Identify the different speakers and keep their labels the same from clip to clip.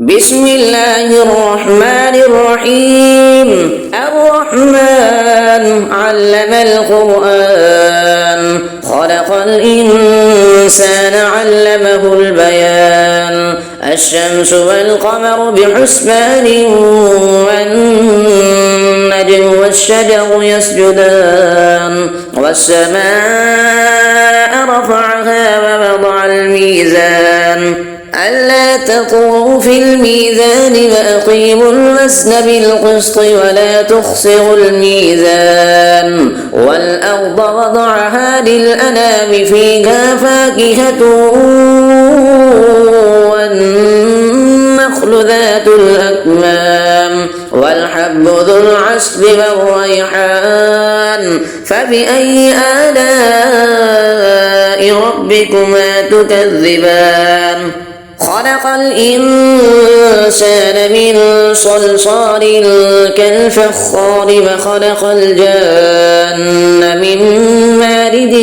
Speaker 1: بسم الله الرحمن الرحيم. الرحمن علم القرآن خلق الإنسان علمه البيان. الشمس والقمر بحسبان والنجم والشجر يسجدان والسماء رفعها ووضع الميزان ألا تطغوا في الميزان وأقيموا الوزن بالقسط ولا تخسروا الميزان. والأرض وضعها للأنام فيها فاكهة والنخل ذات الأكمام والحب ذو العصف والريحان. فبأي آلاء ربكما تكذبان؟ خلق الإنسان من صلصال كالفخار وخلق الجان من مارد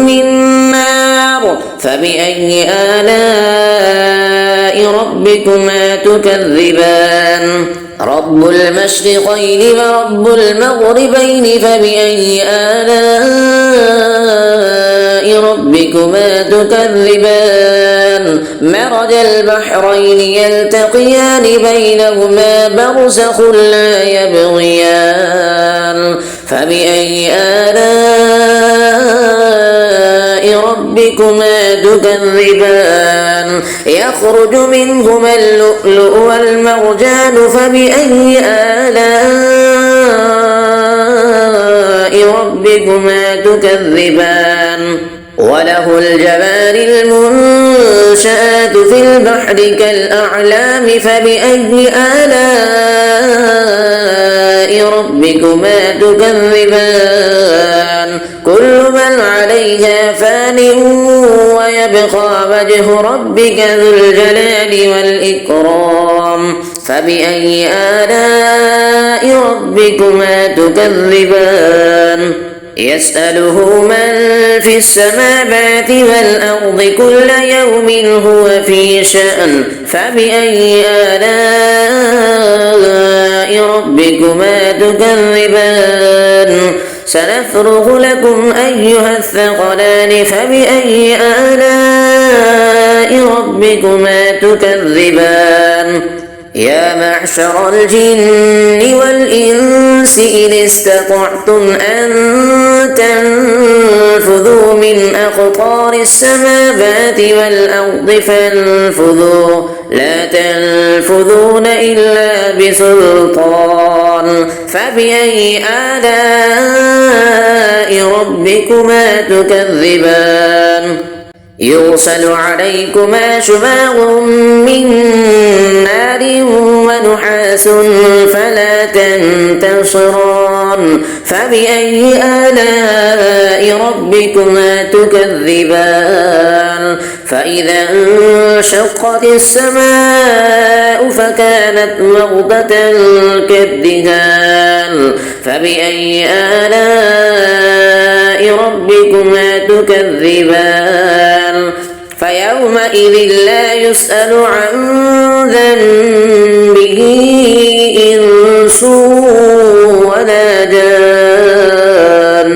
Speaker 1: من نار. فبأي آلاء ربكما تكذبان؟ رب المشرقين ورب المغربين. فبأي آلاء ربكما تكذبان؟ مرج البحرين يلتقيان بينهما برزخ لا يبغيان. فبأي آلاء ربكما تكذبان؟ يخرج منهما اللؤلؤ والمرجان. فبأي آلاء ربكما تكذبان؟ وله الجوار المنشآت في البحر كالأعلام. فبأي آلاء ربكما تكذبان؟ كل من عليها فان ويبقى وجه ربك ذو الجلال والإكرام. فبأي آلاء ربكما تكذبان؟ يسأله من في السماوات والأرض كل يوم هو في شأن. فبأي آلاء ربكما تكذبان؟ سنفرغ لكم أيها الثقلان. فبأي آلاء ربكما تكذبان؟ يا معشر الجن والإنس إن استطعتم أن تنفذوا من أقطار السماوات والأرض فانفذوا لا تنفذون إلا بسلطان. فبأي آلاء ربكما تكذبان؟ يرسل عليكما شواظ من نار ونحاس فلا تنتصران. فبأي آلاء ربكما تكذبان؟ فإذا انشقت السماء فكانت وردة كالدهان. فبأي آلاء ربكما تكذبان؟ فيومئذ لا يسأل عن ذنبه إنس ولا جان.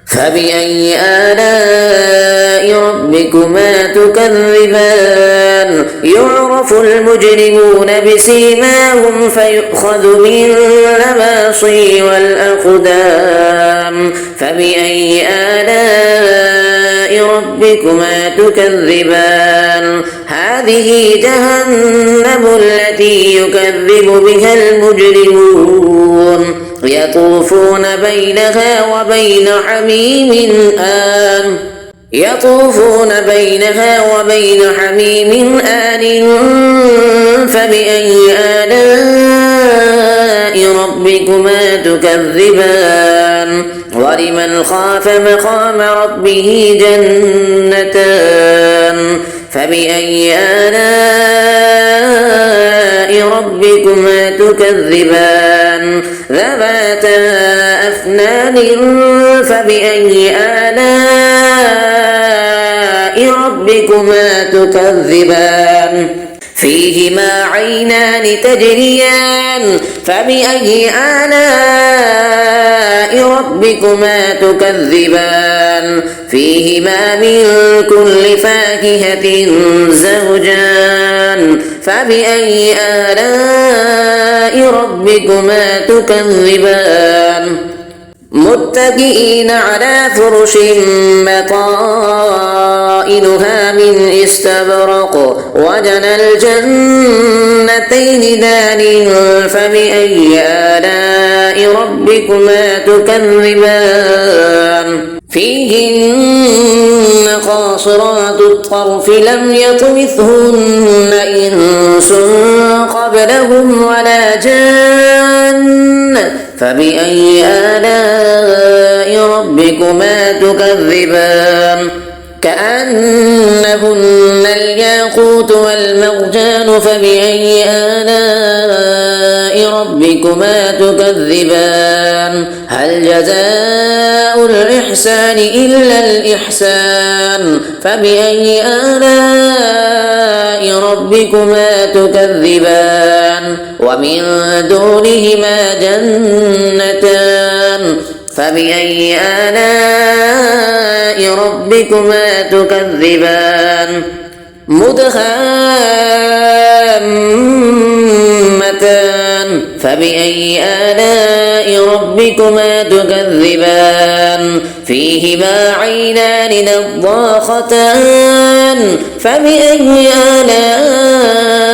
Speaker 1: فبأي آلاء ربكما تكذبان؟ يعرف المجرمون بسيماهم فيؤخذ بالنواصي والأقدام. فبأي آلاء ربكما تكذبان؟ هذه جهنم التي يكذب بها المجرمون يطوفون بينها وبين حميم آن. فبأي آلاء ربكما تكذبان؟ ولمن خاف مقام ربه جنتان. فبأي آلاء ربكما تكذبان؟ ذواتا أفنان. فبأي آلاء ربكما تكذبان؟ فيهما عينان تجريان فبأي آلاء ربكما تكذبان فيهما من كل فاكهة زوجان فبأي آلاء ربكما تكذبان متكئين على فرش بطائنها من استبرق وجنى الجنتين دان فبأي آلاء ربكما تكذبان فيهن قاصرات الطرف لم يطمثهن إنس قبلهم ولا جان فبأي آلاء ربكما تكذبان كأنهن الياقوت والمرجان فبأي آلاء ربكما تكذبان هل جزاء الإحسان إلا الإحسان فبأي آلاء ربكما تكذبان ومن دونهما جنتان فبأي آلاء ربكما تكذبان مدهامتان فبأي آلاء ربكما تكذبان فيهما عينان نضاختان فبأي آلاء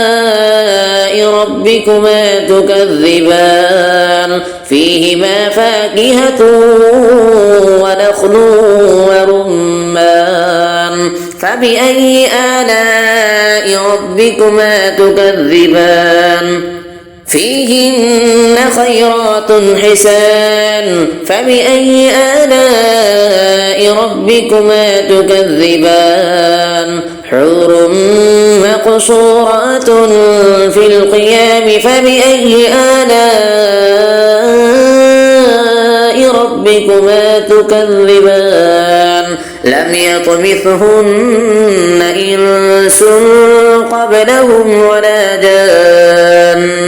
Speaker 1: ربكما تكذبان فيهما فاكهة ونخل ورمان فبأي آلاء ربكما تكذبان فيهن خيرات حسان فبأي آلاء ربكما تكذبان حور مقصورات في القيام فبأي آلاء ربكما تكذبان لم يطمثهن إنس قبلهم ولا جان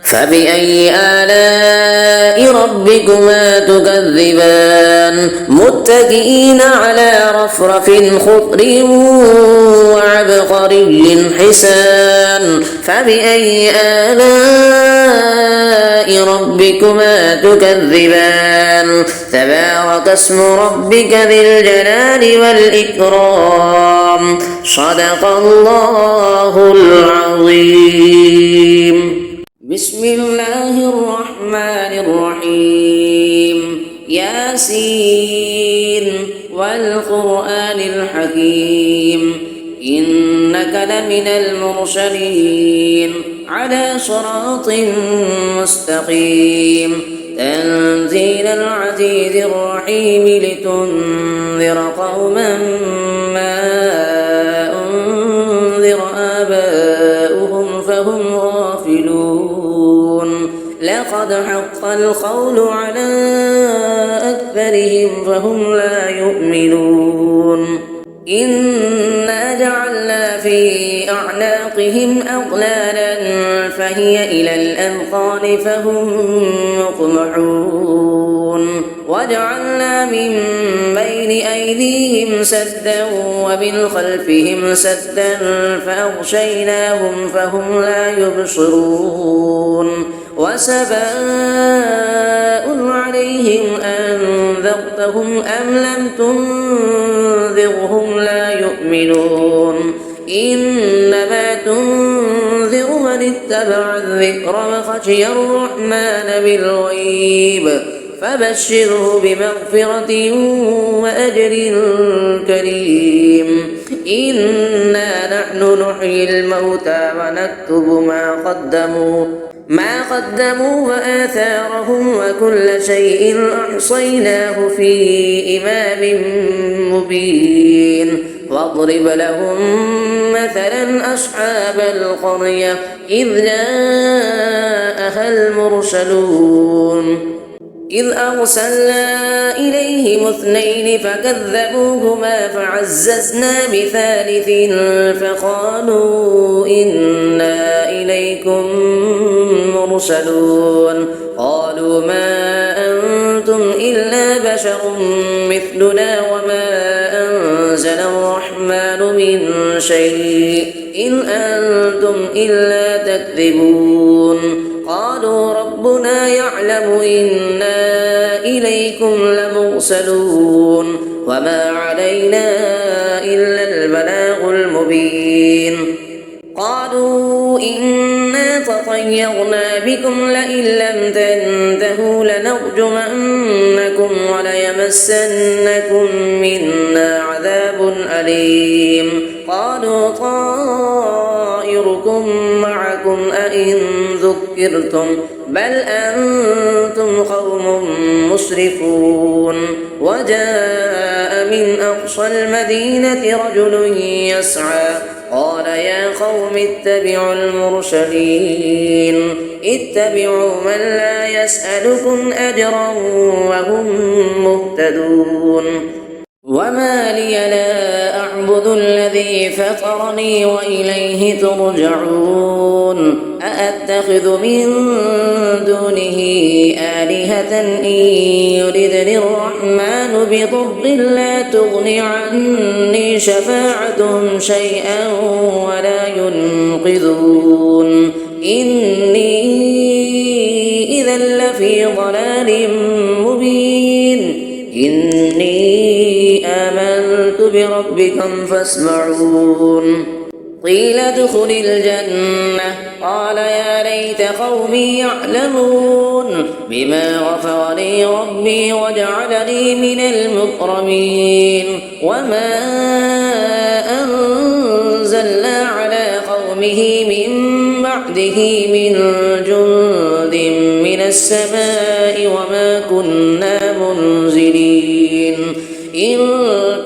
Speaker 1: فبأي آلاء ربكما تكذبان متكئين على رفرف خضر وعبقري حسان فبأي آلاء ربكما تكذبان تبارك اسم ربك ذي الجلال والإكرام صدق الله العظيم بسم الله الرحمن الرحيم ياسين والقرآن الحكيم إنك لمن المرسلين على صراط مستقيم تنزيل العزيز الرحيم لتنذر قوما ما أنذر آباؤهم فهم غافلون لقد حق القول على أكثرهم فهم لا يؤمنون إنا جعلنا في أعناقهم أغلالا فهي إلى الأذقان فهم مقمحون وجعلنا من بين أيديهم سدا ومن خلفهم سدا فأغشيناهم فهم لا يبصرون وسواء عليهم أنذرتهم أم لم تنذرهم لا يؤمنون إنما تنذر من اتبع الذكر وخشي الرحمن بالغيب فبشره بمغفرة وأجر كريم إنا نحن نحيي الموتى ونكتب ما قدموا وآثارهم وكل شيء أحصيناه في إمام مبين واضرب لهم مثلا أصحاب القرية إذ جاءها المرسلون إذ أرسلنا إليهم اثنين فكذبوهما فعززنا بثالث فقالوا إنا إليكم مرسلون قالوا ما أنتم إلا بشر مثلنا وما أنزل الرحمن من شيء إن أنتم إلا تكذبون قالوا ربنا يعلم إنا إليكم لمرسلون وما علينا إلا البلاغ المبين قالوا إنا تطيرنا بكم لئن لم تنتهوا لنرجمنكم وليمسنكم منا عذاب أليم قالوا طائركم معكم أئن ذكرتم بل أنتم قوم مسرفون وجاء من أقصى المدينة رجل يسعى قال يا قوم اتبعوا المرسلين اتبعوا من لا يسألكم أجرا وهم مهتدون وما لي لا أعبد الذي فطرني وإليه ترجعون أأتخذ من دونه آلهة إن يردني الرحمن بضر لا تغن عني شفاعتهم شيئا ولا ينقذون إني إذا لفي ضلال مبين إني آمنت بربكم فاسمعون قيل ادخل الجنة قال يا ليت قومي يعلمون بما غفر لي ربي وجعلني من المكرمين وما أنزلنا على قومه من بعده من جند من السماء وما كنا منزلين إن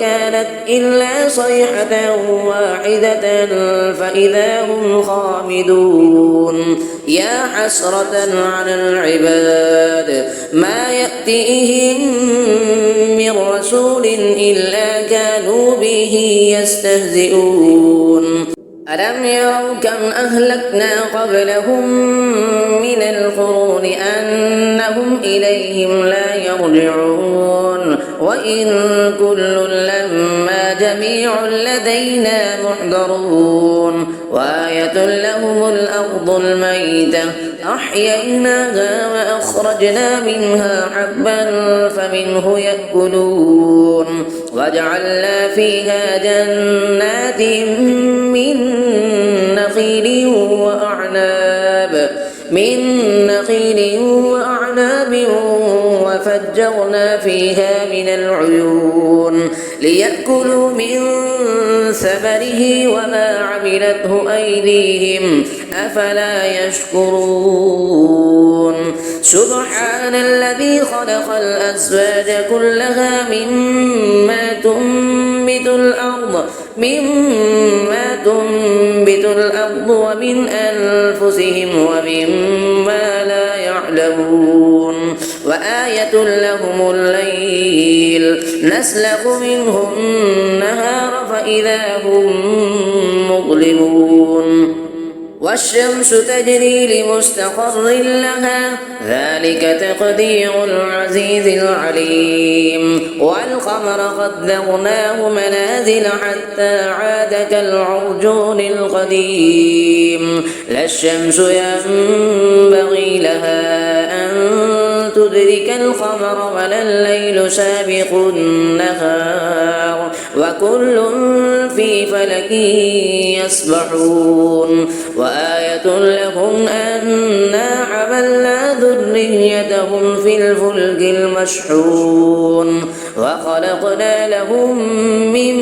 Speaker 1: كانت إلا صيحة واحدة فإذا هم خامدون يا حسرة على العباد ما يأتيهم من رسول إلا كانوا به يستهزئون ألم يروا كم أهلكنا قبلهم من القرون أنهم إليهم لا يرجعون وإن كل لما جميع لدينا محضرون وآية لهم الأرض الميتة أحييناها وأخرجنا منها حبا فمنه يأكلون وجعلنا فيها جنات من نخيل وأعناب وفجرنا فيها من العيون ليأكلوا من ثمره وما عملته أيديهم أفلا يشكرون سبحان الذي خلق الأزواج كلها مما تنبت الأرض ومن أنفسهم ومما لا يعلمون وآية لهم الليل نسلخ منه النهار فإذا هم مظلمون والشمس تجري لمستقر لها ذلك تقدير العزيز العليم والقمر قدرناه منازل حتى عاد كالعرجون القديم لا الشمس ينبغي لها أن تدرك القمر ولا الليل سابق النهار وكل في فلك يسبحون وآية لهم أنا حملنا ذريتهم في الفلك المشحون وخلقنا لهم من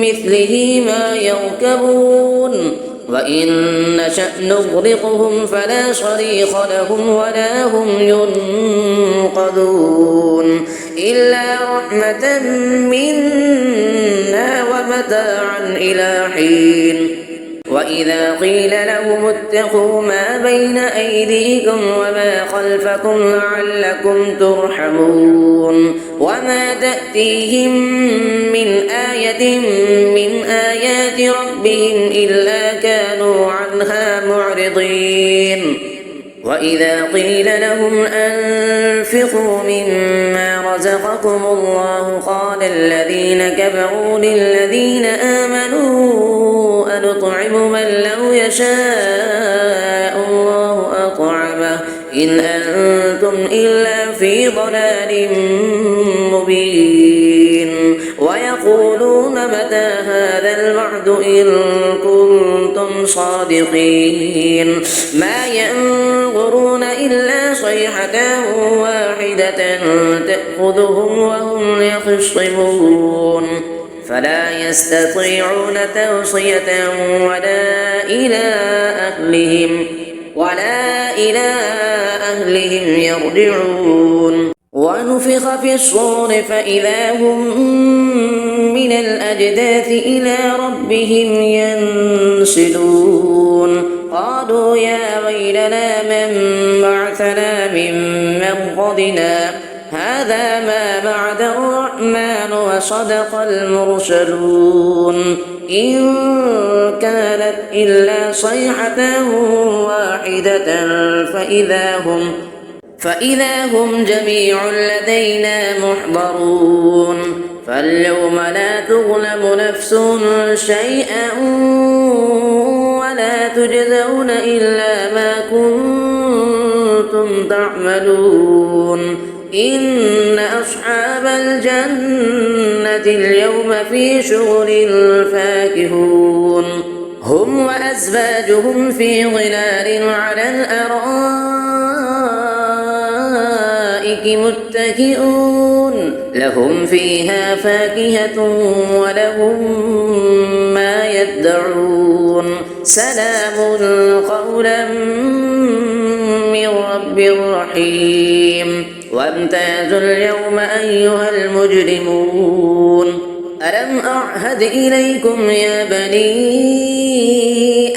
Speaker 1: مثله ما يركبون وإن نشأ نغرقهم فلا صريخ لهم ولا هم ينقذون إلا رحمة منا ومتاعا إلى حين وإذا قيل لهم اتقوا ما بين أيديكم وما خلفكم لعلكم ترحمون وما تأتيهم من آية من آيات ربهم إلا كانوا عنها معرضين وإذا قيل لهم أنفقوا مما رزقكم الله قال الذين كفروا للذين آمنوا أنطعم من لو يشاء الله أطعمه إن أنتم إلا في ضلال مبين ويقولون متى هذا الوعد إن كنتم صادقين ما ينظرون إلا صيحة واحدة تأخذهم وهم يخصمون فلا يستطيعون توصية ولا إلى أهلهم يرجعون ونفخ في الصور فإذا هم من الأجداث إلى ربهم ينسلون قالوا يا ويلنا من بعثنا من مرقدنا هذا ما وعد الرحمن وصدق المرسلون إن كانت إلا صيحة واحدة فإذا هم جميع لدينا محضرون فاليوم لا تظلم نفس شيئا ولا تجزون إلا ما كنتم تعملون إن أصحاب الجنة اليوم في شغل فاكهون هم وأزواجهم في ظلال على الأرائك متكئون لهم فيها فاكهة ولهم ما يدعون سلام قولا من رب رحيم وامتازوا اليوم أيها المجرمون ألم أعهد إليكم يا بني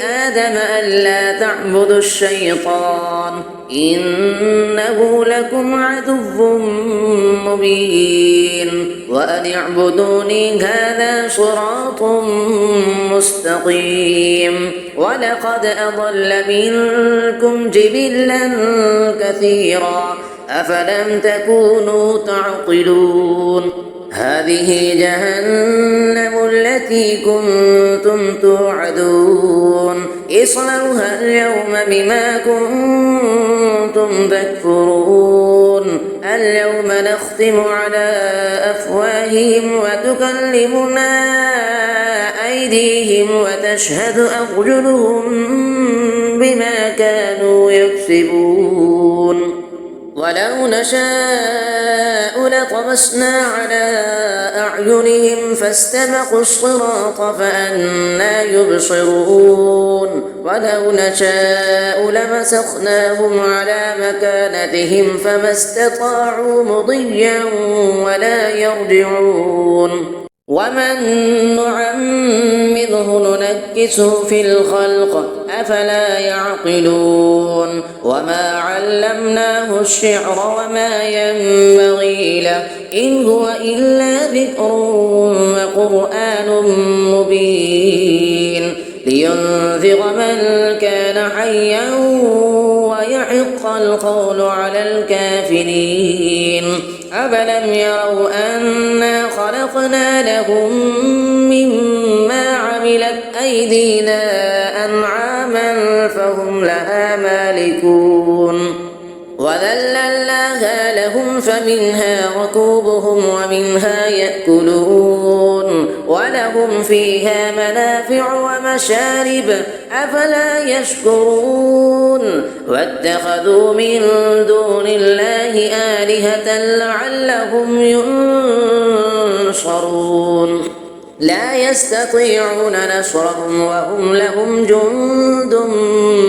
Speaker 1: آدم ألا تعبدوا الشيطان إنه لكم عدو مبين وأن اعبدوني هذا صراط مستقيم ولقد أضل منكم جبلا كثيرا أفلم تكونوا تعقلون هذه جهنم التي كنتم توعدون اصلوها اليوم بما كنتم تكفرون اليوم نختم على أفواههم وتكلمنا أيديهم وتشهد أرجلهم بما كانوا يكسبون ولو نشاء لطمسنا على أعينهم فاستبقوا الصراط فأنى يبصرون ولو نشاء لمسخناهم على مكانتهم فما استطاعوا مضيا ولا يرجعون ومن نعمره ننكسه في الخلق أفلا يعقلون وما علمناه الشعر وما ينبغي له إن هو إلا ذكر وقرآن مبين لينذر من كان حيا ويحق القول على الكافرين أفلم يروا أنا خلقنا لهم مما عملت أيدينا أنعاما فهم لها مالكون وذللناها لهم فمنها ركوبهم ومنها يأكلون ولهم فيها منافع ومشارب أفلا يشكرون واتخذوا من دون الله آلهة لعلهم ينصرون لا يستطيعون نصرهم وهم لهم جند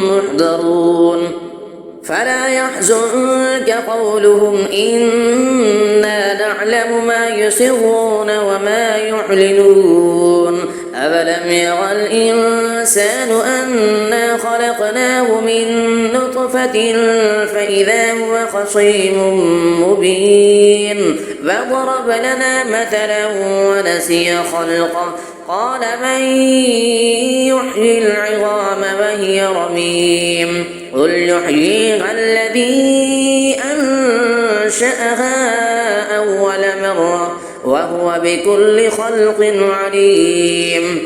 Speaker 1: محضرون فلا يحزنك قولهم إنا نعلم ما يسرون وما يعلنون أولم ير الإنسان أنا خلقناه من نطفة فإذا هو خصيم مبين فضرب لنا مثلا ونسي خلقه قال من يحيي العظام وهي رميم قل يحييها الذي أنشأها أول مرة وهو بكل خلق عليم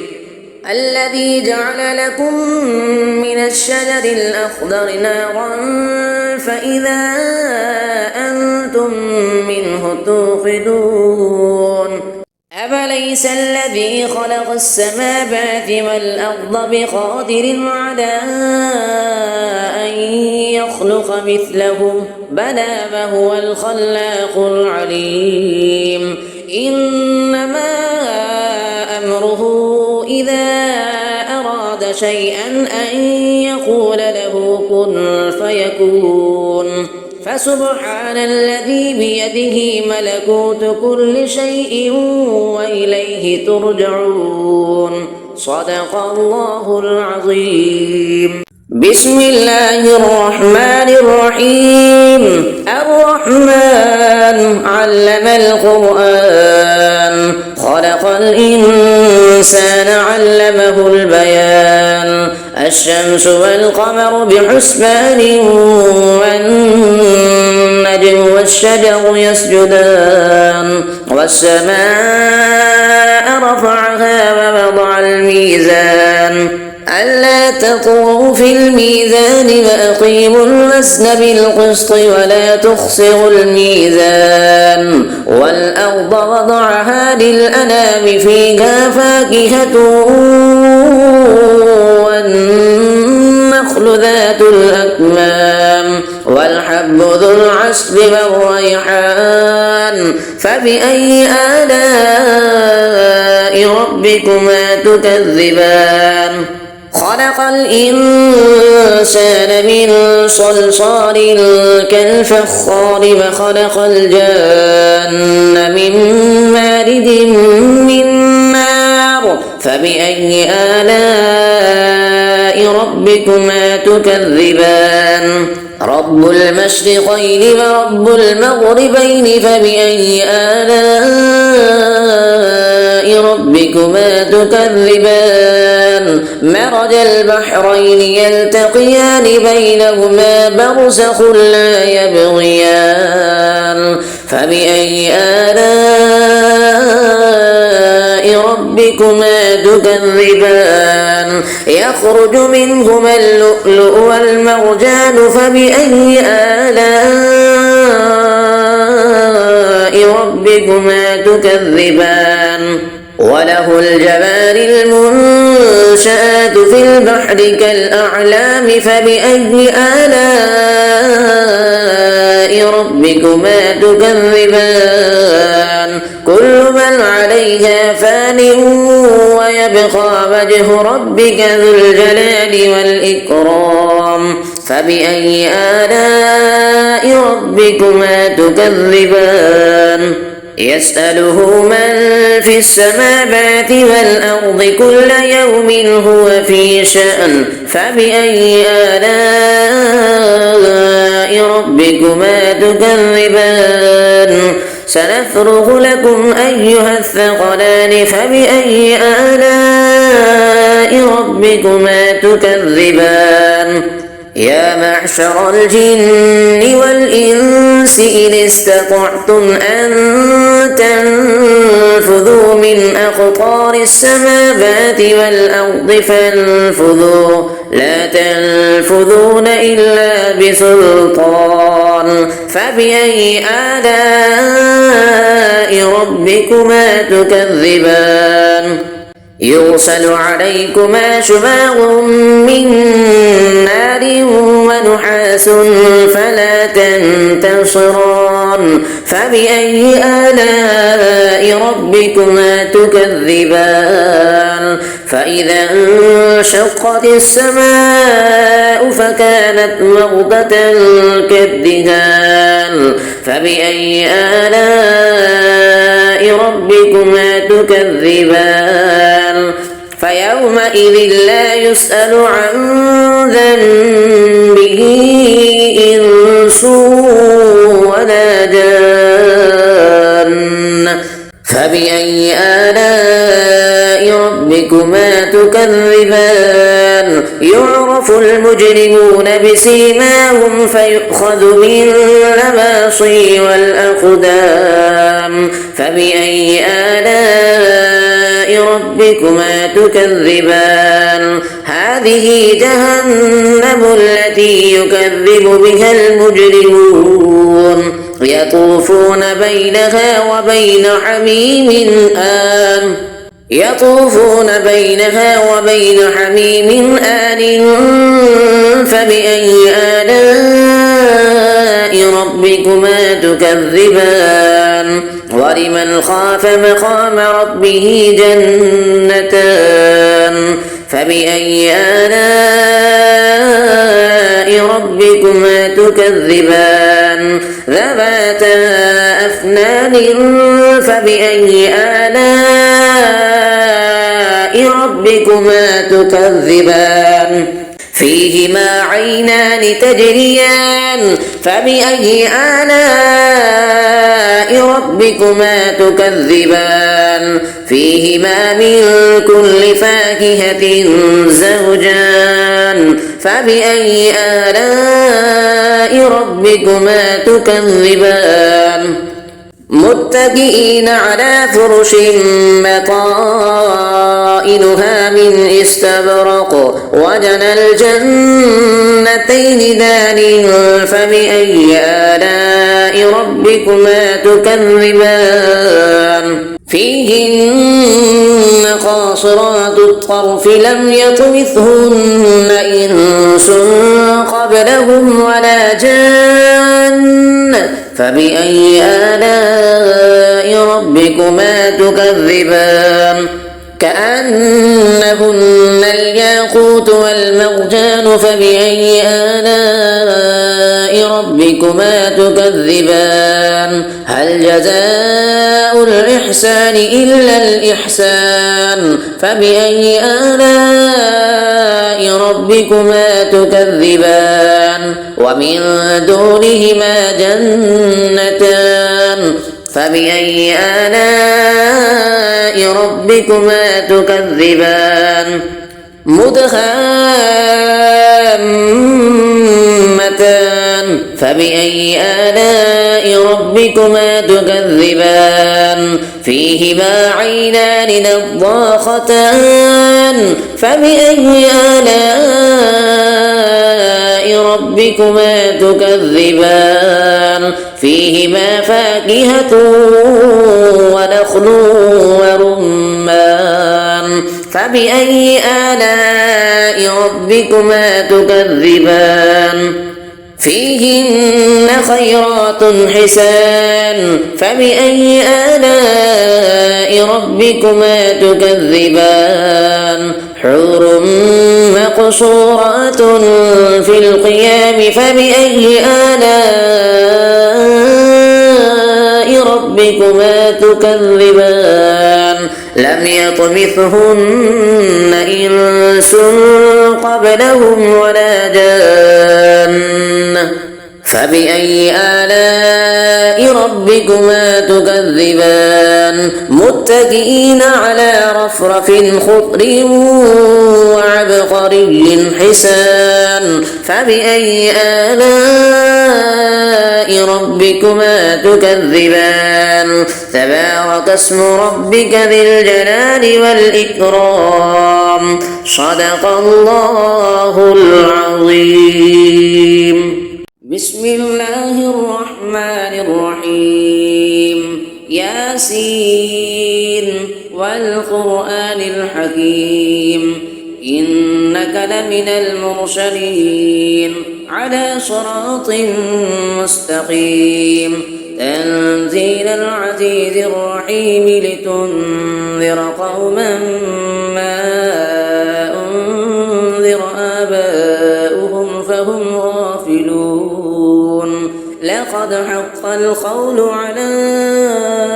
Speaker 1: الذي جعل لكم من الشجر الأخضر نارا فإذا أنتم منه توقدون أفليس الذي خلق السماوات والأرض بقادر على أن يخلق مثلهم بلى وهو الخلاق العليم إنما أمره إذا أراد شيئا أن يقول له كن فيكون فسبحان الذي بيده ملكوت كل شيء وإليه ترجعون صدق الله العظيم بسم الله الرحمن الرحيم الرحمن علم القرآن خلق الإنسان علمه البيان الشمس والقمر بحسبان والنجم والشجر يسجدان والسماء رفعها ووضع الميزان ألا تطغوا في الميزان وأقيموا الوزن بالقسط ولا تخسروا الميزان والأرض وضعها للأنام فيها فاكهة والنخل ذات الأكمام والحب ذو العصف والريحان فبأي آلاء ربكما تكذبان خلق الإنسان من صلصال كالفخار وخلق الجان من مارد من نار فبأي آلاء ربكما تكذبان رب المشرقين ورب المغربين فبأي آلاء ربكما تكذبان مرج البحرين يلتقيان بينهما برزخ لا يبغيان فبأي آلاء ربكما تكذبان يخرج منهما اللؤلؤ والمرجان فبأي آلاء ربكما تكذبان وله الجوار المنشآت في البحر كالأعلام فبأي آلاء ربكما تكذبان كل من عليها فان ويبقى وجه ربك ذو الجلال والإكرام فبأي آلاء ربكما تكذبان يسأله من في السماوات والأرض كل يوم هو في شأن فبأي آلاء ربكما تكذبان سنفرغ لكم أيها الثقلان فبأي آلاء ربكما تكذبان يا معشر الجن والإنس إن استطعتم أن تنفذوا من أقطار السماوات والأرض فانفذوا لا تنفذون إلا بسلطان فبأي آلاء ربكما تكذبان يرسل عليكما شواظ من نار ونحاس فلا تنتصران فبأي آلاء ربكما تكذبان فإذا انشقت السماء فكانت وردة كالدهان فبأي آلاء ربكما تكذبان فيومئذ لا يسأل عن ذنبه إنس ولا جان فبأي آلاء ربكما تكذبان يعرف المجرمون بسيماهم فيؤخذ بالنواصي والأقدام فبأي آلاء ربكما تكذبان هذه جهنم التي يكذب بها المجرمون يطوفون بينها وبين حميم آن فبأي آلاء ربكما تكذبان ولمن خاف مقام ربه جنتان فبأي آلاء ربكما تكذبان ذواتا أفنان فبأي آلاء ربكما تكذبان فيهما عينان تجريان فبأي آلاء ربكما تكذبان فيهما من كل فاكهة زوجان فبأي آلاء ربكما تكذبان متكئين على فرش بطائنها من استبرق وجنى الجنتين دان فبأي آلاء ربكما تكذبان فيهن قاصرات الطرف لم يطمثهن إنس قبلهم ولا جان فبأي آلاء ربكما تكذبان كأنهن الياقوت والمرجان فبأي آلاء ربكما تكذبان هل جزاء الإحسان إلا الإحسان فبأي آلاء ربكما تكذبان ومن دونهما جنتان فبأي آلاء ربكما تكذبان مدهامتان فبأي آلاء ربكما تكذبان فيهما عينان نضاختان فبأي آلاء ربكما تكذبان فيهما فاكهة ونخل ورمان فبأي آلاء ربكما تكذبان فيهن خيرات حسان فبأي آلاء ربكما تكذبان حور مقصورات في القيام فبأي آلاء ربكما تكذبان لم يطمثهن إنس قبلهم ولا جان فبأي آلاء ربكما تكذبان متكئين على رفرف خضر وعبقري حسان فبأي آلاء ربكما تكذبان تبارك اسم ربك ذي الجلال والإكرام صدق الله العظيم بسم الله الرحمن الرحيم ياسين والقرآن الحكيم إنك لمن المرسلين على صراط مستقيم تنزيل العزيز الرحيم لتنذر قوما ما أنذر آباؤهم فهم غافلون لقد حق القول على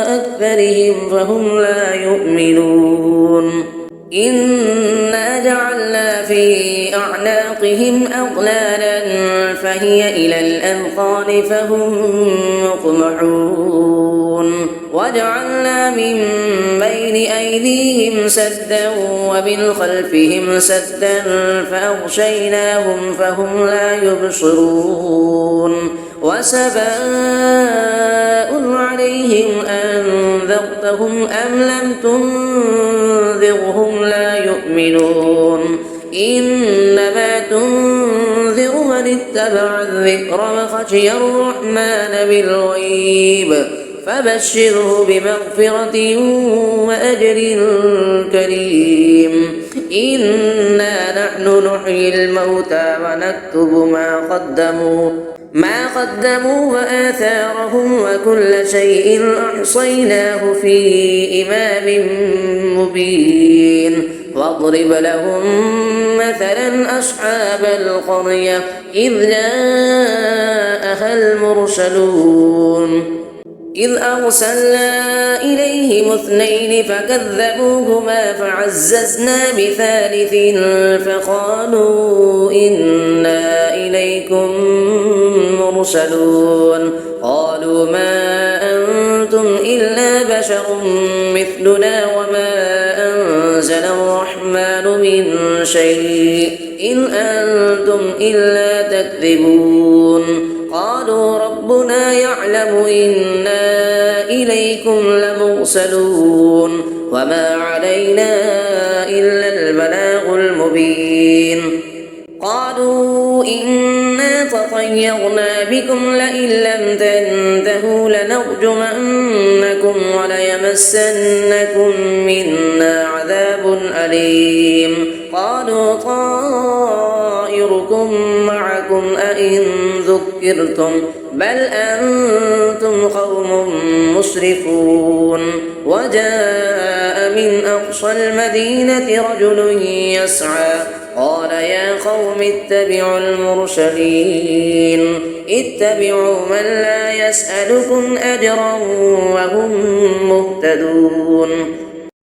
Speaker 1: أكثرهم فهم لا يؤمنون إنا جعلنا في أعناقهم أغلالا فهي إلى الأذقان فهم مقمحون وجعلنا من بين أيديهم سدا ومن خلفهم سدا فأغشيناهم فهم لا يبصرون وسواء عليهم أنذرتهم أم لم تنذرهم لا يؤمنون إنما تنذر من اتبع الذكر وخشي الرحمن بالغيب فبشره بمغفرة وأجر كريم إنا نحن نحيي الموتى ونكتب ما قدموا وآثارهم وكل شيء أحصيناه في إمام مبين واضرب لهم مثلا أصحاب القرية إذ جاءها المرسلون إذ أرسلنا إليهم اثنين فكذبوهما فعززنا بثالث فقالوا إنا إليكم مرسلون قالوا ما أنتم إلا بشر مثلنا وما أنزل الرحمن من شيء إن أنتم إلا تكذبون قالوا ربنا يعلم إنا إليكم لمرسلون وما علينا إلا البلاغ المبين قالوا إنا تطيرنا بكم لئن لم تنتهوا لنرجمنكم وليمسنكم منا عذاب أليم قالوا طائركم معكم أئن ذكرتم بل أنتم قوم مسرفون وجاء من أقصى المدينة رجل يسعى قال يا قوم اتبعوا المرسلين اتبعوا من لا يسألكم أجرا وهم مهتدون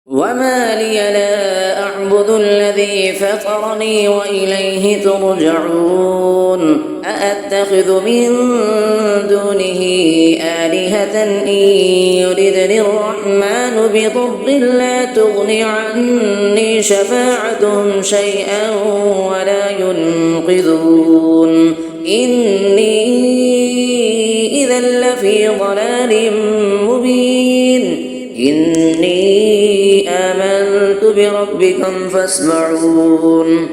Speaker 1: وما لي لا أعبد الذي فطرني وإليه ترجعون أأتخذ من دونه آلهة إن يردني الرحمن بضر لا تغن عني شفاعتهم شيئا ولا ينقذون إني إذا لفي ضلال مبين إني آمنت بربكم فاسمعون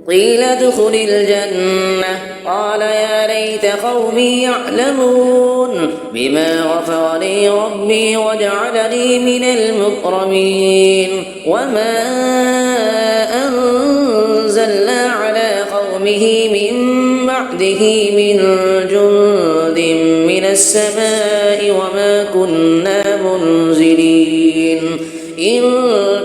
Speaker 1: قيل ادخل الجنة قال يا ليت قومي يعلمون بما غفر لي ربي وجعلني من المكرمين وما أنزلنا على قومه من بعده من جند من السماء وما كنا منزلين إن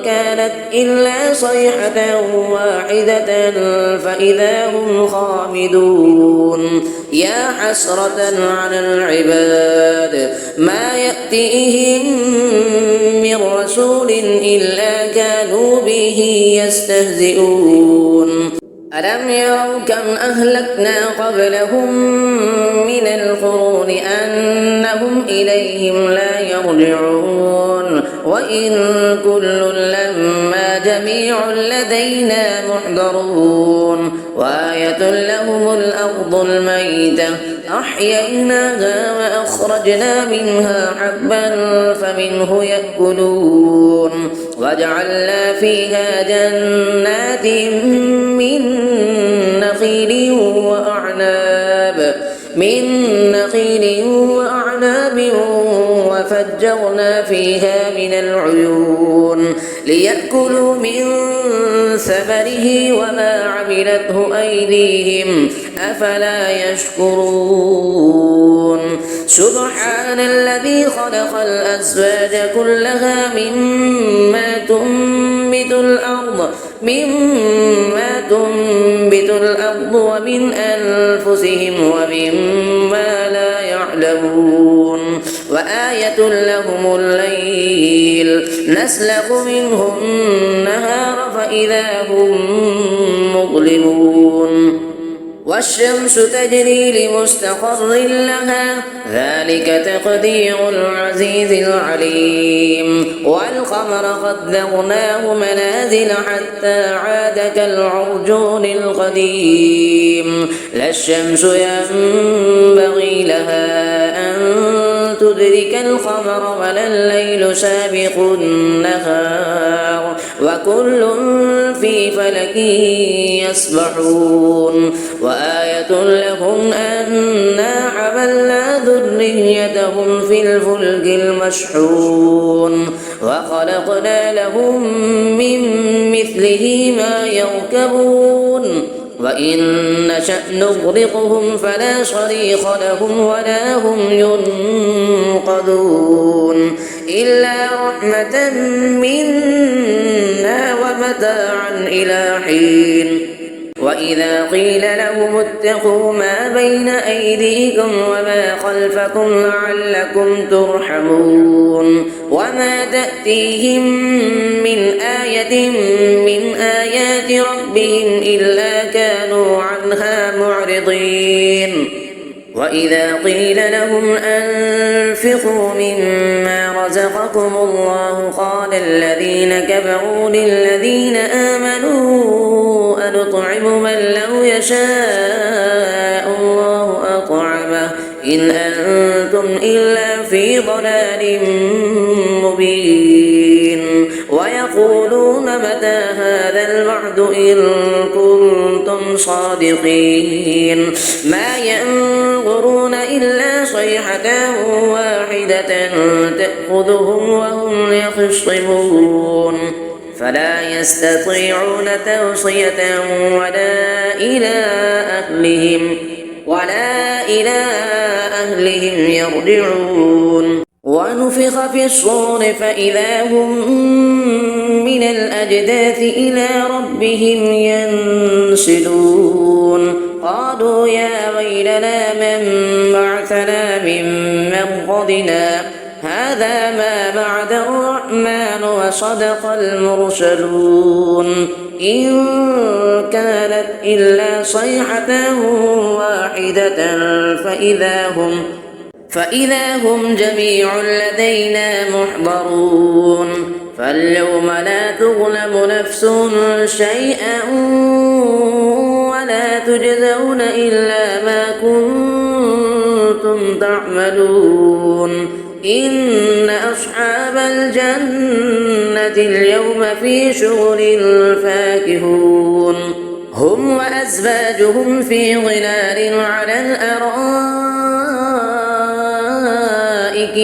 Speaker 1: كانت إلا صيحة واحدة فإذا هم خامدون يا حسرة على العباد ما يأتيهم من رسول إلا كانوا به يستهزئون ألم يروا كم أهلكنا قبلهم من القرون أنهم إليهم لا يرجعون وإن كل لما جميع لدينا محضرون وآية لهم الأرض الميتة أحييناها وأخرجنا منها حبا فمنه يأكلون وجعلنا فيها جنات من نخيل وأعناب وفجرنا فيها من العيون ليأكلوا من ثمره وما عملته أيديهم أفلا يشكرون سبحان الذي خلق الأزواج كلها مما تنبت الأرض ومن أنفسهم ومما لا يعلمون وآية لهم الليل نسلخ منه النهار فإذا هم مظلمون والشمس تجري لمستقر لها ذلك تقدير العزيز العليم والقمر قدرناه منازل حتى عاد كالعرجون القديم لا الشمس ينبغي لها أن تدرك القمر ولا الليل سابق النهار وكل في فلك يسبحون وآية لهم أنا حملنا ذريتهم في الفلك المشحون وخلقنا لهم من مثله ما يركبون وإن نشأ نغرقهم فلا صريخ لهم ولا هم ينقذون إلا رحمة منا ومتاعا إلى حين وإذا قيل لهم اتقوا ما بين أيديكم وما خلفكم لعلكم ترحمون وما تأتيهم من آية من آيات ربهم إلا كانوا عنها معرضين وإذا قيل لهم أنفقوا مما رزقكم الله قال الذين كفروا للذين آمنوا أنطعم من لو يشاء الله أطعمه إن أنتم إلا في ضلال مبين ويقولون متى هذا الوعد إن كنتم صادقين ما ينظرون إلا صيحة واحدة تأخذهم وهم يخصمون فلا يستطيعون توصية ولا إلى أهلهم يرجعون ونفخ في الصور فإذا هم من الأجداث إلى ربهم ينسلون قالوا يا ويلنا من بعثنا من مرقدنا هذا ما بعد الرحمن وصدق المرسلون إن كانت إلا صيحة واحدة فإذا هم جميع لدينا محضرون فاليوم لا تظلم نفس شيئا ولا تجزون إلا ما كنتم تعملون إن أصحاب الجنة اليوم في شغل فاكهون هم وأزواجهم في ظلال على الأرائك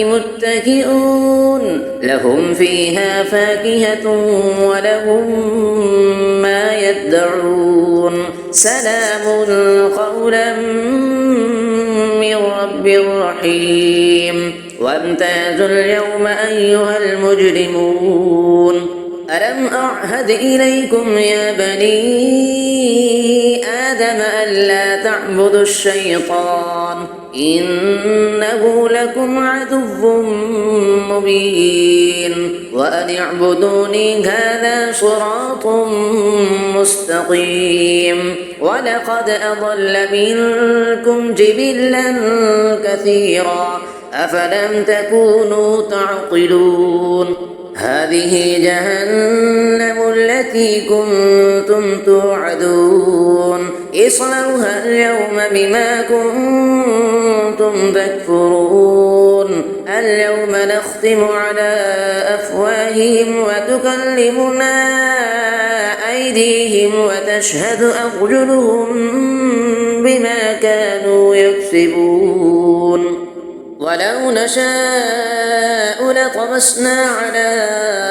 Speaker 1: متكئون لهم فيها فاكهة ولهم ما يدعون سلام قولا من رب رحيم وامتازوا اليوم أيها المجرمون ألم أعهد إليكم يا بني آدم ألا تعبدوا الشيطان إنه لكم عدو مبين وأن اعبدوني هذا صراط مستقيم ولقد أضل منكم جبلا كثيرا أفلم تكونوا تعقلون هذه جهنم التي كنتم توعدون اصلوها اليوم بما كنتم تكفرون اليوم نختم على أفواههم وتكلمنا أيديهم وتشهد أرجلهم بما كانوا يكسبون ولو نشاء لطمسنا على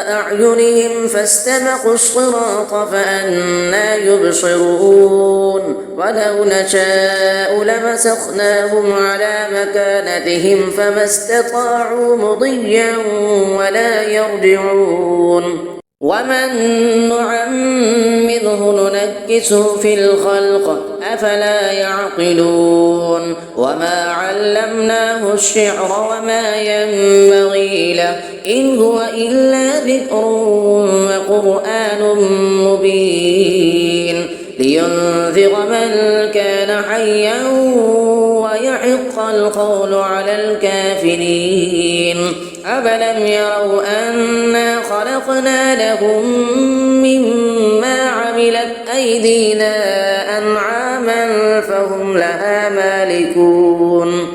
Speaker 1: أعينهم فاستبقوا الصراط فأنى يبصرون ولو نشاء لمسخناهم على مكانتهم فما استطاعوا مضيا ولا يرجعون ومن نعمره ننكسه في الخلق أفلا يعقلون وما علمناه الشعر وما ينبغي له إن هو إلا ذكر وقرآن مبين لينذر من كان حيا ويحق القول على الكافرين أفلم يروا أنا خلقنا لهم مما عملت أيدينا أنعاما فهم لها مالكون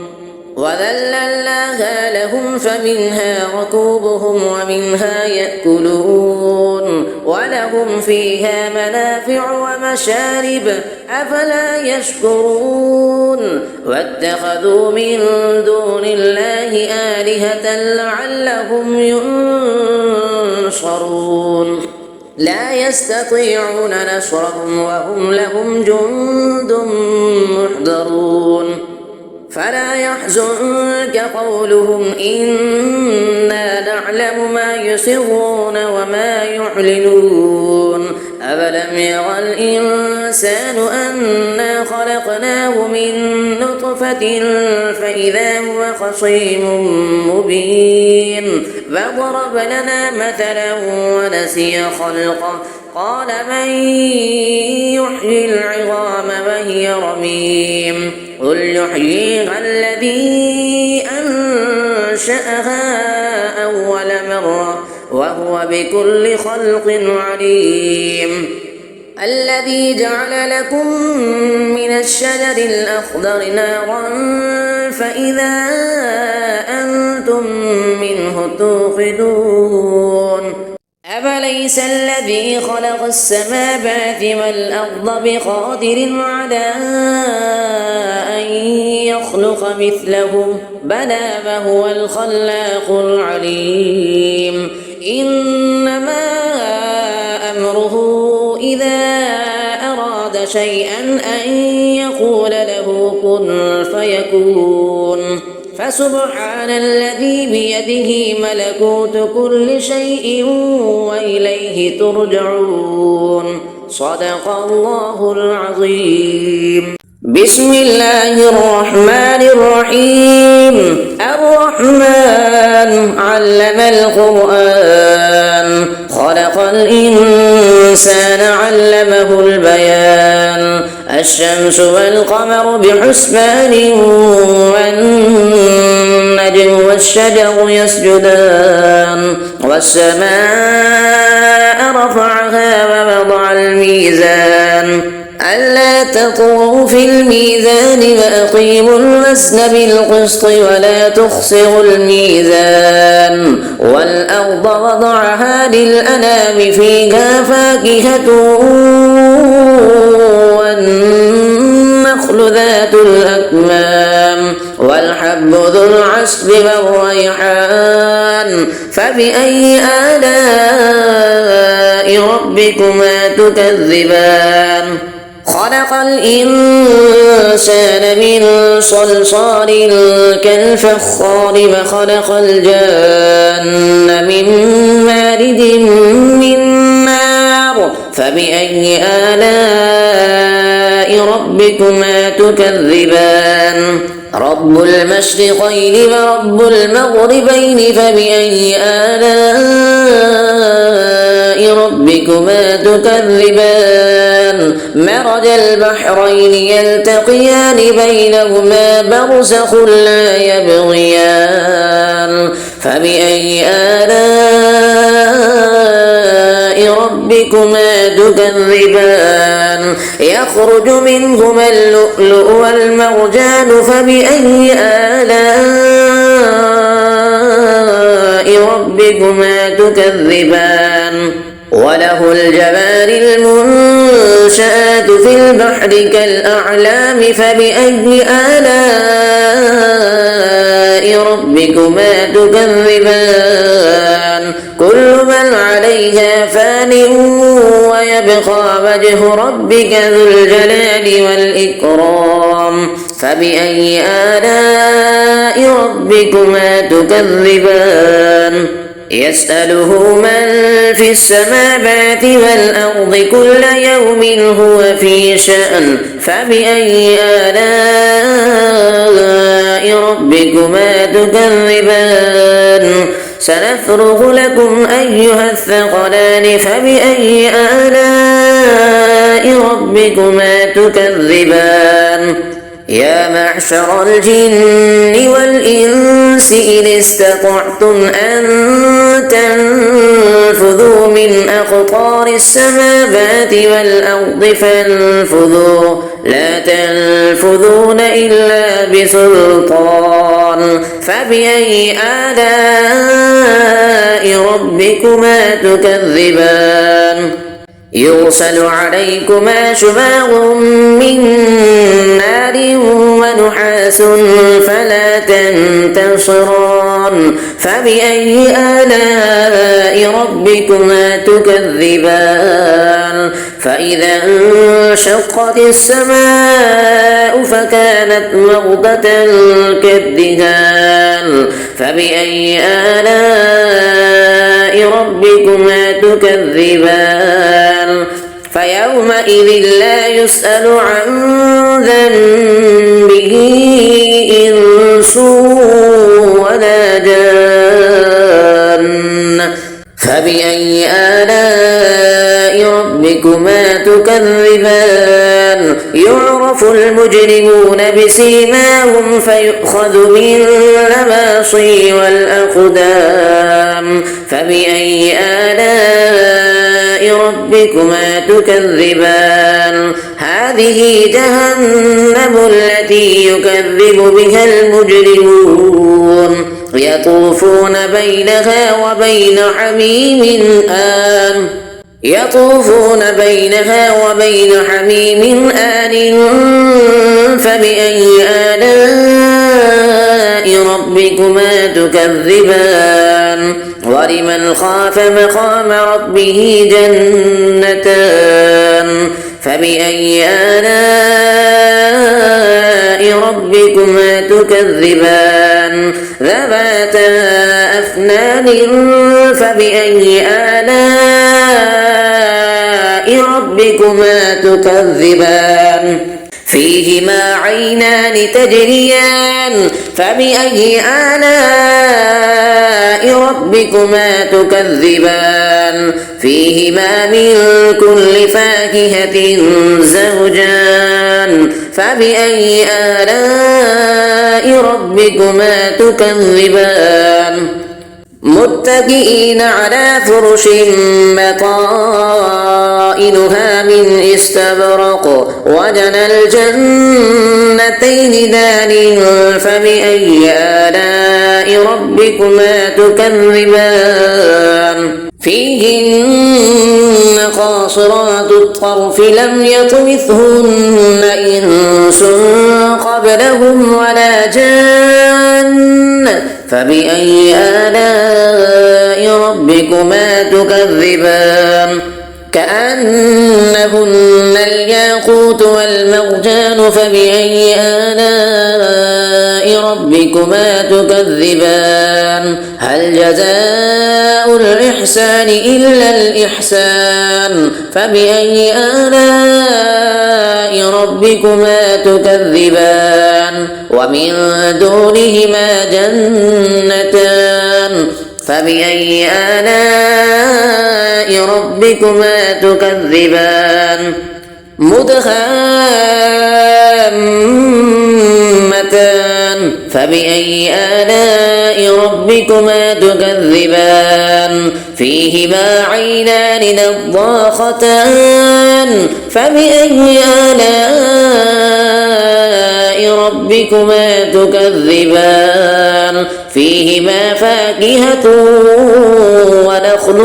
Speaker 1: وذللناها لهم فمنها ركوبهم ومنها يأكلون ولهم فيها منافع ومشارب أفلا يشكرون واتخذوا من دون الله آلهة لعلهم ينصرون لا يستطيعون نصرهم وهم لهم جند محضرون فلا يحزنك قولهم إنا نعلم ما يسرون وما يعلنون أفلم يرى الإنسان أنا خلقناه من نطفة فإذا هو خصيم مبين فضرب لنا مثلا ونسي خلقه قال من يحيي العظام وهي رميم قل يحييها الذي أنشأها أول مرة وهو بكل خلق عليم الذي جعل لكم من الشجر الأخضر نارا فإذا أنتم منه توقدون أفليس الذي خلق السماوات والأرض بقادر على أن يخلق مثلهم بلى وهو الخلاق العليم إنما أمره إذا أراد شيئا أن يقول له كن فيكون فسبحان الذي بيده ملكوت كل شيء وإليه ترجعون صدق الله العظيم بسم الله الرحمن الرحيم الرحمن علم القرآن خلق الإنسان علمه البيان الشمس والقمر بحسبان والنجم والشجر يسجدان والسماء رفعها ووضع الميزان ألا تطغوا في الميزان وأقيموا الوزن بالقسط ولا تخسروا الميزان والأرض وضعها للأنام فيها فاكهة والنخل ذات الأكمام والحب ذو العصف والريحان فبأي آلاء ربكما تكذبان خلق الإنسان من صلصال كالفخار وخلق الجان من مارد من نار فبأي آلاء ربكما تكذبان رب المشرقين ورب المغربين فبأي آلاء ربكما تكذبان مرج البحرين يلتقيان بينهما برزخ لا يبغيان فبأي آلاء ربكما تكذبان يخرج منهما اللؤلؤ والمرجان فبأي آلاء ربكما تكذبان وله الجوار المنشآت في البحر كالأعلام فبأي آلاء ربكما تكذبان كل من عليها فان ويبقى وجه ربك ذو الجلال والإكرام فبأي آلاء ربكما تكذبان يسأله من في السماوات والأرض كل يوم هو في شأن فبأي آلاء ربكما تكذبان سنفرغ لكم أيها الثقلان فبأي آلاء ربكما تكذبان يا معشر الجن والإنس إن استطعتم أن تنفذوا من أقطار السماوات والأرض فانفذوا لا تنفذون إلا بسلطان فبأي آلاء ربكما تكذبان يرسل عليكما شواظ من نار ونحاس فلا تنتصران فبأي آلاء ربكما تكذبان فإذا انشقت السماء فكانت وردة كالدهان فبأي آلاء ربكما تكذبان فيومئذ لا يسأل عن ذنبه إنس ولا جان فبأي آلاء ربكما تكذبان يعرف المجرمون بسيماهم فيؤخذ بالنواصي والأقدام فبأي آلاء ربكما تكذبان هذه جهنم التي يكذب بها المجرمون يطوفون بينها وبين حميم آن فبأي آلاء ربكما تكذبان ولمن خاف مقام ربه جنتان فبأي آلاء ربكما تكذبان ذواتا أفنان فبأي آلاء ربكما تكذبان فيهما عينان تجريان فبأي آلاء ربكما تكذبان فيهما من كل فاكهة زوجان فبأي آلاء ربكما تكذبان متكئين على فرش بطائنها من استبرق وجنى الجنتين دان فبأي آلاء ربكما تكذبان فيهن قاصرات الطرف لم يطمثهن إنس قبلهم ولا جان فبأي آلاء ربكما تكذبان كأنهن الياقوت والمرجان فبأي آلاء ربكما تكذبان هل جزاء الإحسان إلا الإحسان فبأي آلاء ربكما تكذبان ومن دونهما جنتان فبأي آلاء ربكما تكذبان مدهامتان فبأي آلاء ربكما تكذبان فيهما عينان نضاختان فبأي آلاء ربكما تكذبان فيهما فاكهة ونخل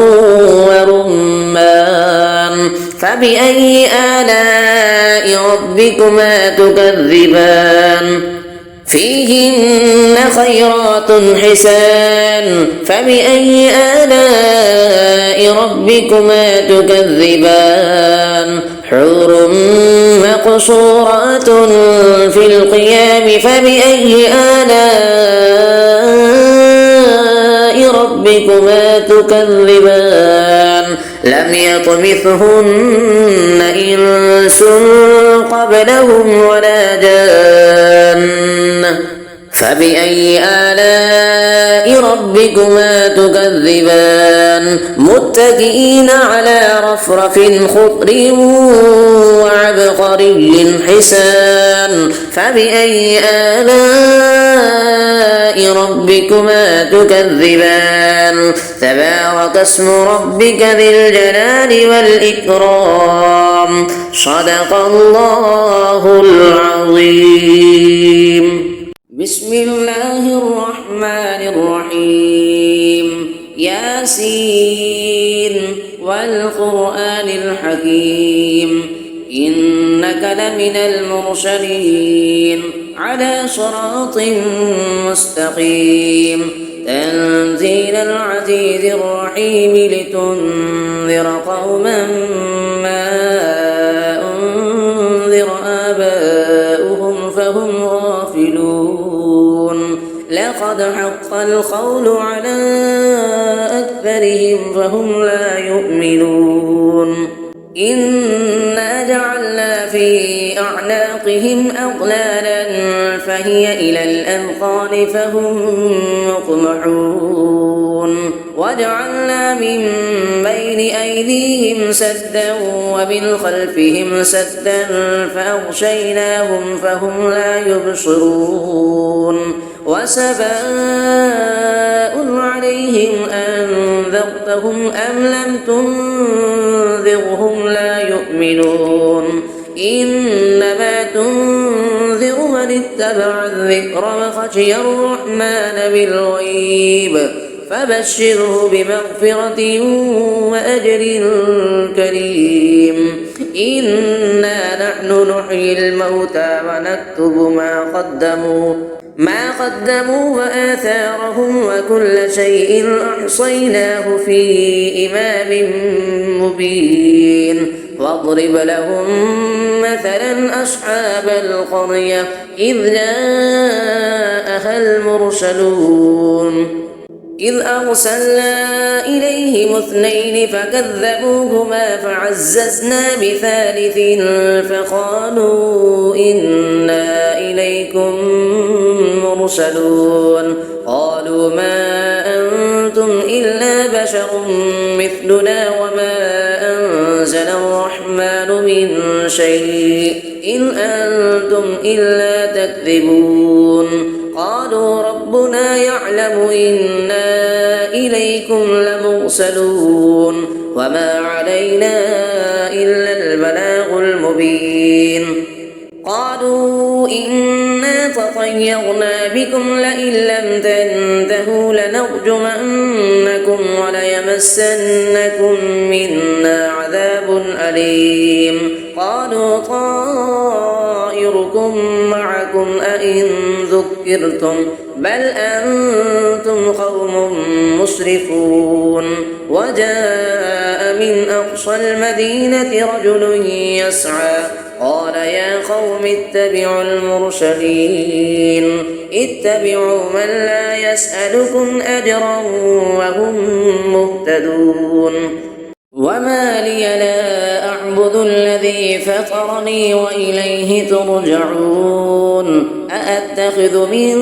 Speaker 1: ورمان فبأي آلاء ربكما تكذبان فيهن خيرات حسان فبأي آلاء ربكما تكذبان حور مقصورات في القيام فبأي آلاء ربكما ربكما تكذبان لم يطمثهن إنس قبلهم ولا جان فبأي آلاء ربكما تكذبان متكئين على رفرف خضر وعبقري حسان فبأي آلاء ربكما تكذبان تبارك اسم ربك ذي الجلال والإكرام صدق الله العظيم. بسم الله الرحمن الرحيم. ياسين والقرآن الحكيم إنك لمن المرسلين على صراط مستقيم تنزيل العزيز الرحيم لتنذر قوما ما أنذر آباؤهم فهم غافلون لقد حق القول على أكثرهم فهم لا يؤمنون إنا جعلنا في أعناقهم أغلالا فهي إلى الأذقان فهم مقمحون وجعلنا من بين أيديهم سدا ومن خلفهم سدا فأغشيناهم فهم لا يبصرون وسواء عليهم أنذرتهم أم لم تنذرهم لا يؤمنون إنما تنذر من اتبع الذكر وخشي الرحمن بالغيب فبشره بمغفرة وأجر كريم. إنا نحن نحيي الموتى ونكتب ما قدموا وآثارهم وكل شيء أحصيناه في إمام مبين واضرب لهم مثلا أصحاب القرية إذ جاءها المرسلون إذ أرسلنا إليهم اثنين فكذبوهما فعززنا بثالث فقالوا إنا إليكم مرسلون قالوا ما أنتم إلا بشر مثلنا وما أنزل الرحمن من شيء إن أنتم إلا تكذبون قالوا ربنا يعلم إنا إليكم لمرسلون وما علينا إلا البلاغ المبين قالوا إنا تطيرنا بكم لئن لم تنتهوا لنرجمنكم وليمسنكم منا عذاب أليم قالوا طائركم معكم أئن ذكرتم بل أنتم قوم مسرفون وجاء من أقصى المدينة رجل يسعى قال يا قوم اتبعوا المرسلين اتبعوا من لا يسألكم أجرا وهم مهتدون وما لي لا أعبد الذي فطرني وإليه ترجعون أأتخذ من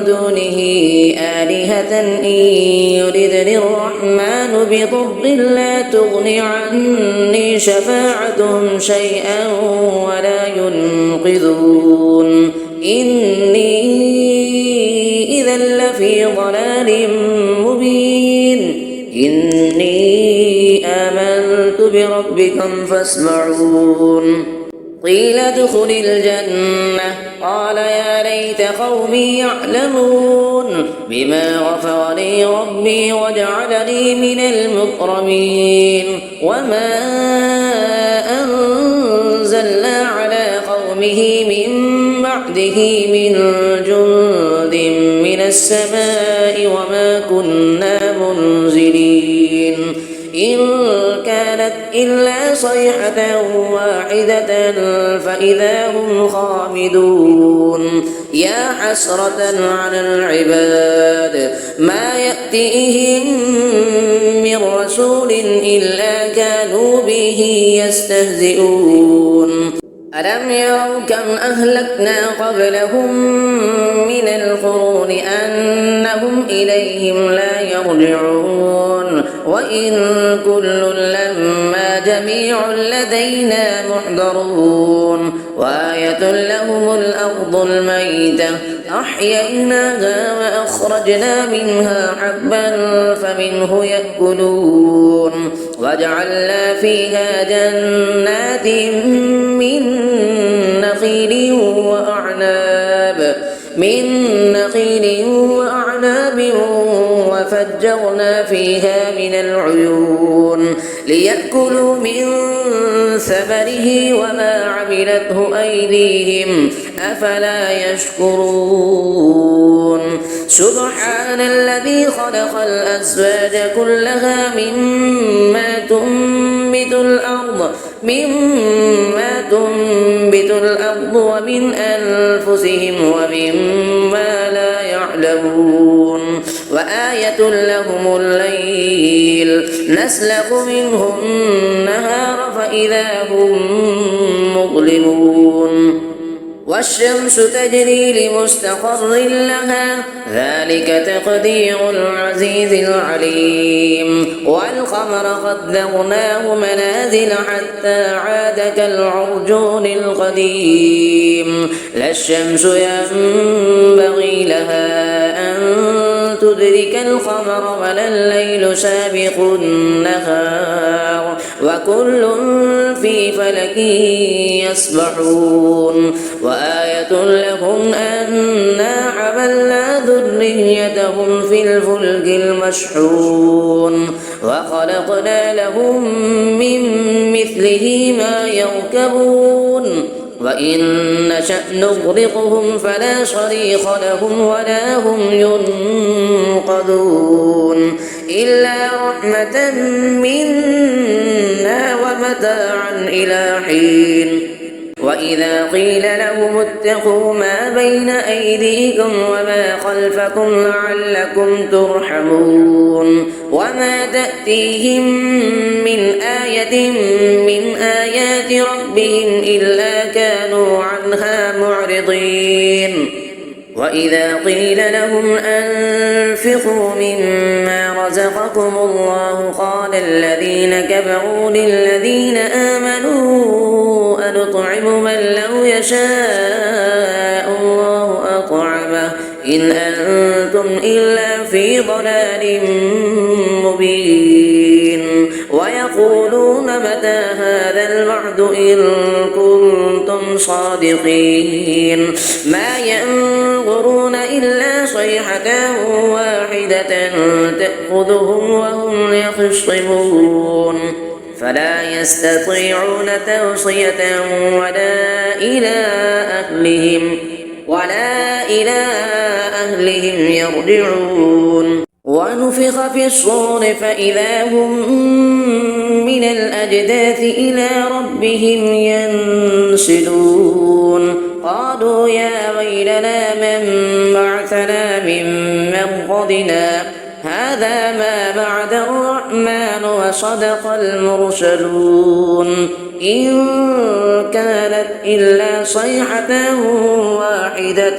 Speaker 1: دونه آلهة إن يردني الرحمن بضر لا تغن عني شفاعتهم شيئا ولا ينقذون إني إذا لفي ضلال مبين إني آمنت بربكم فاسمعون قيل ادخل الجنة قال يا ليت قومي يعلمون بما غفر لي ربي وجعلني من المكرمين وما أنزلنا على قومه من بعده من جند من السماء وما كنا منزلين إن كان كانت إلا صيحة واحدة فإذا هم خامدون يا حسرة على العباد ما يأتيهم من رسول إلا كانوا به يستهزئون ألم يروا كم أهلكنا قبلهم من القرون أنهم إليهم لا يرجعون وإن كل لما جميع لدينا محضرون وآية لهم الأرض الميتة أحييناها وأخرجنا منها حبا فمنه يأكلون وجعلنا فيها جنات من نخيل وأعناب وفجرنا فيها من العيون ليأكلوا من ثمره وما عملته أيديهم أفلا يشكرون سبحان الذي خلق الأزواج كلها مما تنبت الأرض ومن أنفسهم ومما لا يعلمون وآية لهم الليل نسلخ منه النهار فإذا هم مظلمون والشمس تجري لمستقر لها ذلك تقدير العزيز العليم والقمر قدرناه منازل حتى عاد كالعرجون القديم لا الشمس ينبغي لها أن تدرك القمر ولا الليل سابق النهار وكل في فلك يسبحون وآية لهم أنا حملنا ذريتهم في الفلك المشحون وخلقنا لهم من مثله ما يركبون وإن نشأ نغرقهم فلا صريخ لهم ولا هم ينقذون إلا رحمة منا ومتاعا إلى حين وإذا قيل لهم اتقوا ما بين أيديكم وما خلفكم لعلكم ترحمون وما تأتيهم من آية من آيات ربهم إلا كانوا عنها معرضين وإذا قيل لهم أنفقوا مما رزقكم الله قال الذين كفروا للذين آمنوا أنطعم من لو يشاء الله أطعمه إن أنتم إلا في ضلال مبين ويقولون متى هذا الوعد إن كنتم صادقين ما ينظرون إلا صيحة واحدة تأخذهم وهم يخصمون فلا يستطيعون توصية ولا إلى أهلهم يرجعون ونفخ في الصور فإذا هم من الأجداث إلى ربهم ينسلون قالوا يا ويلنا من بعثنا من مرقدنا هذا ما بعد الرحمن وصدق المرسلون إن كانت إلا صيحة واحدة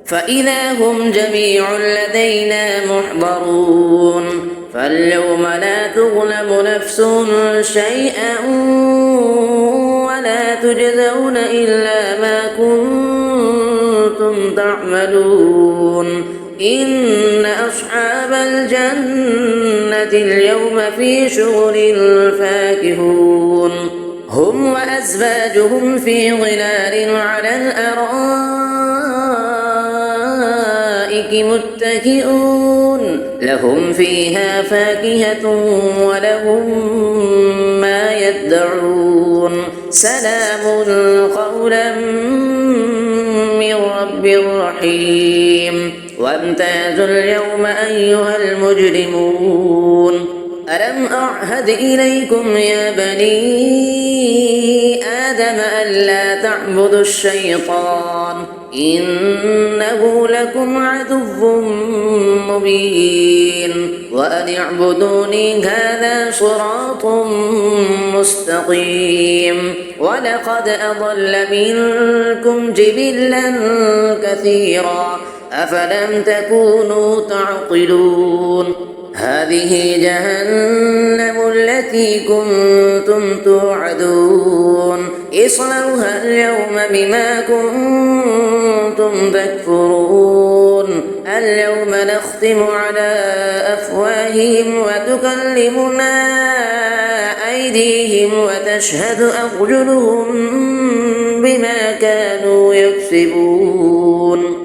Speaker 1: فإذا هم جميع لدينا محضرون فاليوم لا تظلم نفس شيئا ولا تجزون إلا ما كنتم تعملون إن أصحاب الجنة اليوم في شغل فاكهون هم وأزواجهم في ظلال على الأرائك متكئون لهم فيها فاكهة ولهم ما يدعون سلام قولا من رب رحيم وامتازوا اليوم أيها المجرمون ألم أعهد إليكم يا بني آدم ألا تعبدوا الشيطان إنه لكم عدو مبين وأن اعبدوني هذا صراط مستقيم ولقد أضل منكم جبلا كثيرا أفلم تكونوا تعقلون هذه جهنم التي كنتم توعدون اصلوها اليوم بما كنتم تكفرون اليوم نختم على أفواههم وتكلمنا أيديهم وتشهد أرجلهم بما كانوا يكسبون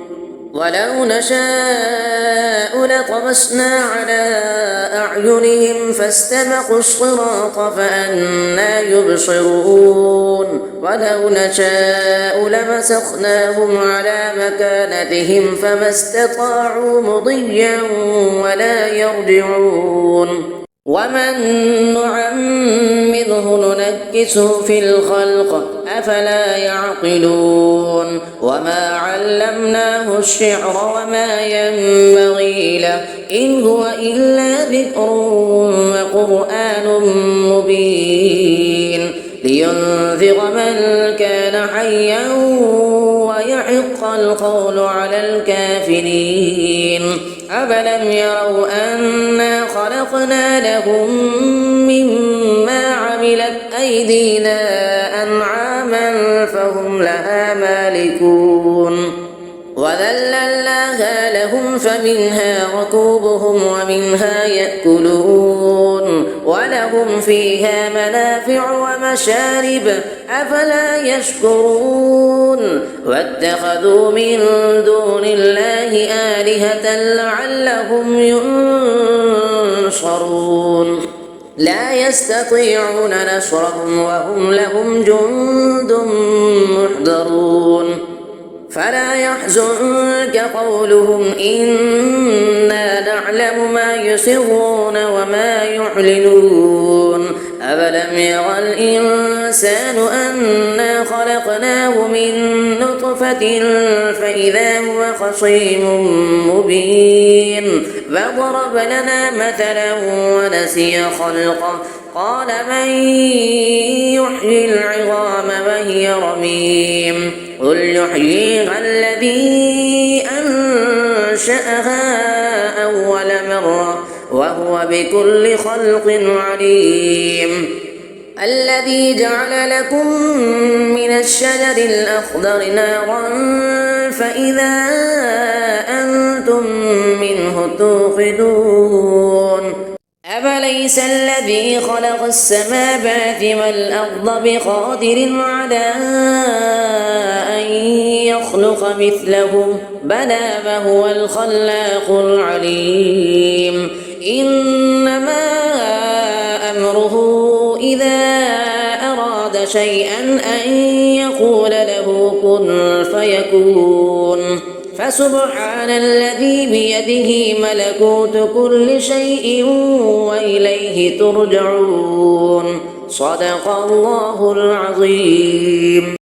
Speaker 1: ولو نشاء لطمسنا على أعينهم فاستبقوا الصراط فأنى يبصرون ولو نشاء لمسخناهم على مكانتهم فما استطاعوا مضيا ولا يرجعون ومن نعمره ننكسه في الخلق أفلا يعقلون وما علمناه الشعر وما ينبغي له إن هو إلا ذكر وقرآن مبين لينذر من كان حيا ويحق القول على الكافرين أفلم يروا أنا خلقنا لهم مما عملت أيدينا أنعاما فهم لها مالكون وذللناها لهم فمنها ركوبهم ومنها يأكلون ولهم فيها منافع ومشارب أفلا يشكرون واتخذوا من دون الله آلهة لعلهم ينصرون لا يستطيعون نصرهم وهم لهم جند محضرون فلا يحزنك قولهم إنا نعلم ما يسرون وما يعلنون أفلم يرى الإنسان أنا خلقناه من نطفة فإذا هو خصيم مبين فضرب لنا مثلا ونسي خلقه قال من يحيي العظام وهي رميم قل يحييها الذي أنشأها أول مرة وهو بكل خلق عليم الذي جعل لكم من الشجر الأخضر نارا فإذا أنتم منه توقدون أفليس الذي خلق السماوات والأرض بقادر على أن يخلق مثلهم بلى وهو الخلاق العليم إنما أمره إذا أراد شيئا أن يقول له كن فيكون فسبحان الذي بيده ملكوت كل شيء وإليه ترجعون صدق الله العظيم.